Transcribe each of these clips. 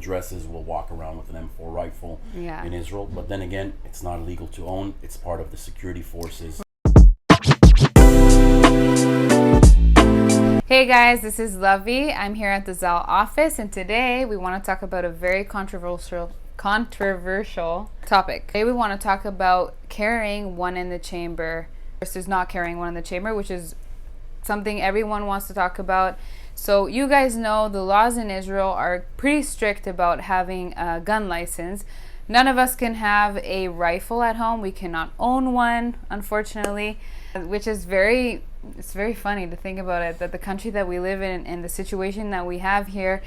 dresses will walk around with an M4 rifle in Israel. But then again, it's not illegal to own. It's part of the security forces. Hey guys, this is Lovey. I'm here at the Zal office, and today we want to talk about a very controversial topic. Today we want to talk about carrying one in the chamber versus not carrying one in the chamber, which is something everyone wants to talk about. So you guys know the laws in Israel are pretty strict about having a gun license. None of us can have a rifle at home. We cannot own one, unfortunately, which is very funny to think about it, that the country that we live in and the situation that we have here,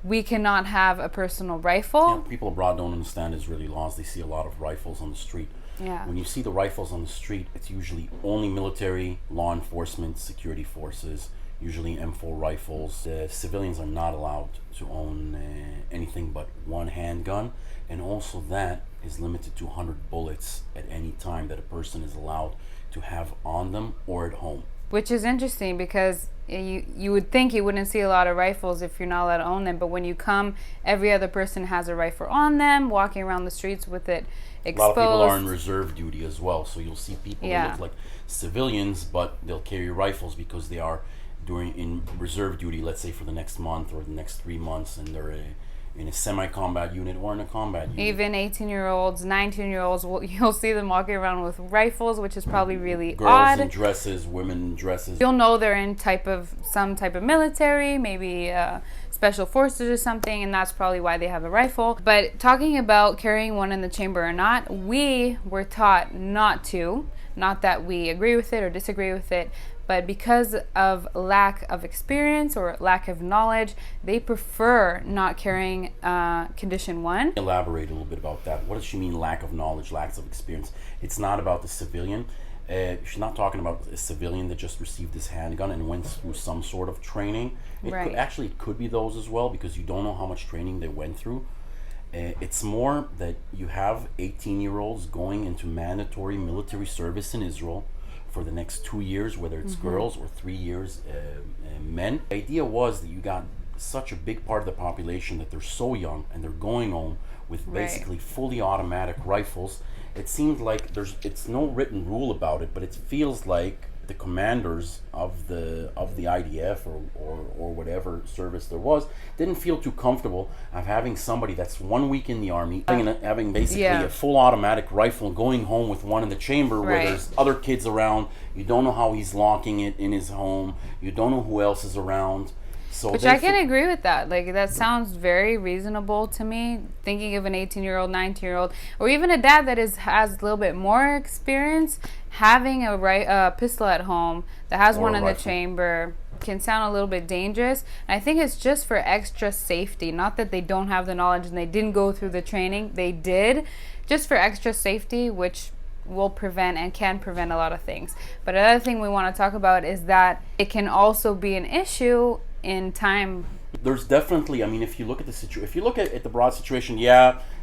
we cannot have a personal rifle. Yeah, people abroad don't understand Israeli laws. They see a lot of rifles on the street. Yeah. When you see the rifles on the street, it's usually only military, law enforcement, security forces, usually M4 rifles. The civilians are not allowed to own anything but one handgun, and also that is limited to 100 bullets at any time that a person is allowed to have on them or at home. Which is interesting because you would think you wouldn't see a lot of rifles if you're not allowed to own them, but when you come, every other person has a rifle on them, walking around the streets with it exposed. A lot of people are in reserve duty as well, so you'll see people who look like civilians, but they'll carry rifles because they are in reserve duty, let's say for the next month or the next 3 months, and they're in a semi-combat unit or in a combat unit. Even 18-year-olds, 19-year-olds, you'll see them walking around with rifles, which is probably really odd. Girls in dresses, women in dresses. You'll know they're in some type of military, maybe special forces or something, and that's probably why they have a rifle. But talking about carrying one in the chamber or not, we were taught not to. Not that we agree with it or disagree with it, but because of lack of experience or lack of knowledge, they prefer not carrying condition 1. Elaborate a little bit about that. What does she mean, lack of knowledge, lack of experience? It's not about the civilian. She's not talking about a civilian that just received this handgun and went through some sort of training. It could be those as well, because you don't know how much training they went through. It's more that you have 18-year-olds going into mandatory military service in Israel for the next 2 years, whether it's girls or 3 years men. The idea was that you got such a big part of the population that they're so young and they're going home with basically fully automatic rifles. It seems like it's no written rule about it, but it feels like the commanders of the IDF or whatever service there was didn't feel too comfortable of having somebody that's 1 week in the army having basically a full automatic rifle going home with one in the chamber where there's other kids around. You don't know how he's locking it in his home. You don't know who else is around. Which I can agree with that. Like, that sounds very reasonable to me. Thinking of an 18-year-old, 19-year-old, or even a dad that has a little bit more experience, having a pistol at home that has one in the chamber can sound a little bit dangerous. And I think it's just for extra safety. Not that they don't have the knowledge and they didn't go through the training. They did. Just for extra safety, which will prevent and can prevent a lot of things. But another thing we want to talk about is that it can also be an issue in time. There's definitely, I mean, if you look at if you look at the broad situation,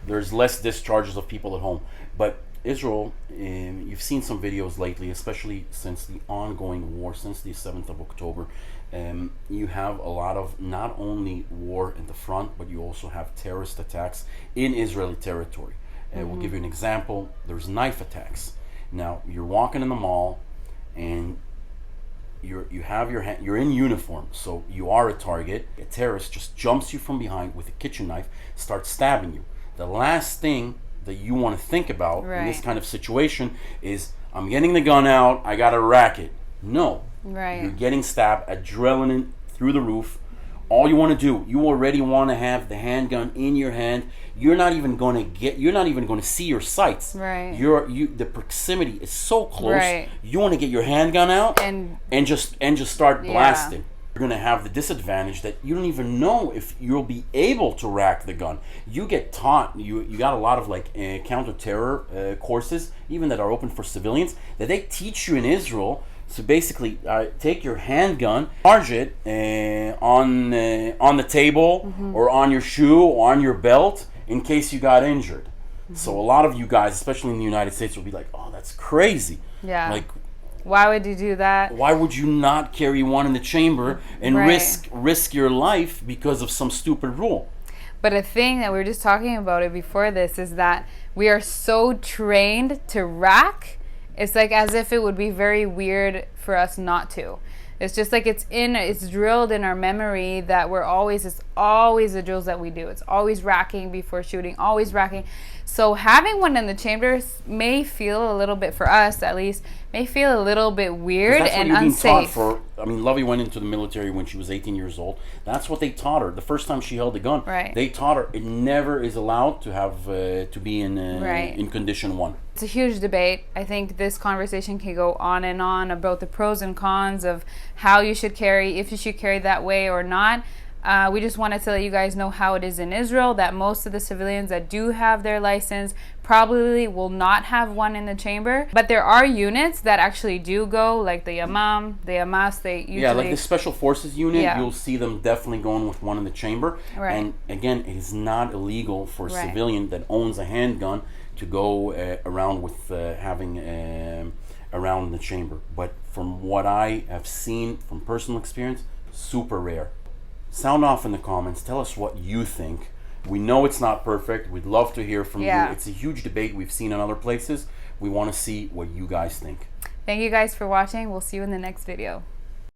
there's less discharges of people at home. But Israel, you've seen some videos lately, especially since the ongoing war, since the 7th of October, you have a lot of not only war in the front, but you also have terrorist attacks in Israeli territory. We'll give you an example. There's knife attacks. Now, you're walking in the mall, and you're in uniform, so you are a target. A terrorist just jumps you from behind with a kitchen knife, starts stabbing you. The last thing that you want to think about in this kind of situation is, I'm getting the gun out, I got to rack it. No. You're getting stabbed, adrenaline through the roof. All you want to do, you already want to have the handgun in your hand. You're not even going to see your sights. The proximity is so close. You want to get your handgun out and just start blasting. You're going to have the disadvantage that you don't even know if you'll be able to rack the gun. You get taught, you got a lot of counter-terror courses, even that are open for civilians, that they teach you in Israel. So basically, take your handgun, charge it on the table or on your shoe or on your belt in case you got injured. So a lot of you guys, especially in the United States, will be like, "Oh, that's crazy." Yeah. Like, why would you do that? Why would you not carry one in the chamber and risk your life because of some stupid rule? But a thing that we were just talking about it before this is that we are so trained to rack. It's like as if it would be very weird for us not to. It's just like it's drilled in our memory that it's always the drills that we do. It's always racking before shooting, always racking. So having one in the chambers may feel a little bit, for us at least, may feel a little bit weird and unsafe. Lovey went into the military when she was 18 years old. That's what they taught her. The first time she held a gun, right. They taught her it never is allowed to have to be in condition 1. It's a huge debate. I think this conversation can go on and on about the pros and cons of how you should carry, if you should carry that way or not. We just wanted to let you guys know how it is in Israel, that most of the civilians that do have their license probably will not have one in the chamber. But there are units that actually do go, like the Yamam, the Hamas, they usually... Yeah, like the Special Forces unit, you'll see them definitely going with one in the chamber. Right. And again, it is not illegal for a civilian that owns a handgun to go around with having around in the chamber. But from what I have seen from personal experience, super rare. Sound off in the comments. Tell us what you think. We know it's not perfect. We'd love to hear from you. It's a huge debate we've seen in other places. We want to see what you guys think. Thank you guys for watching. We'll see you in the next video.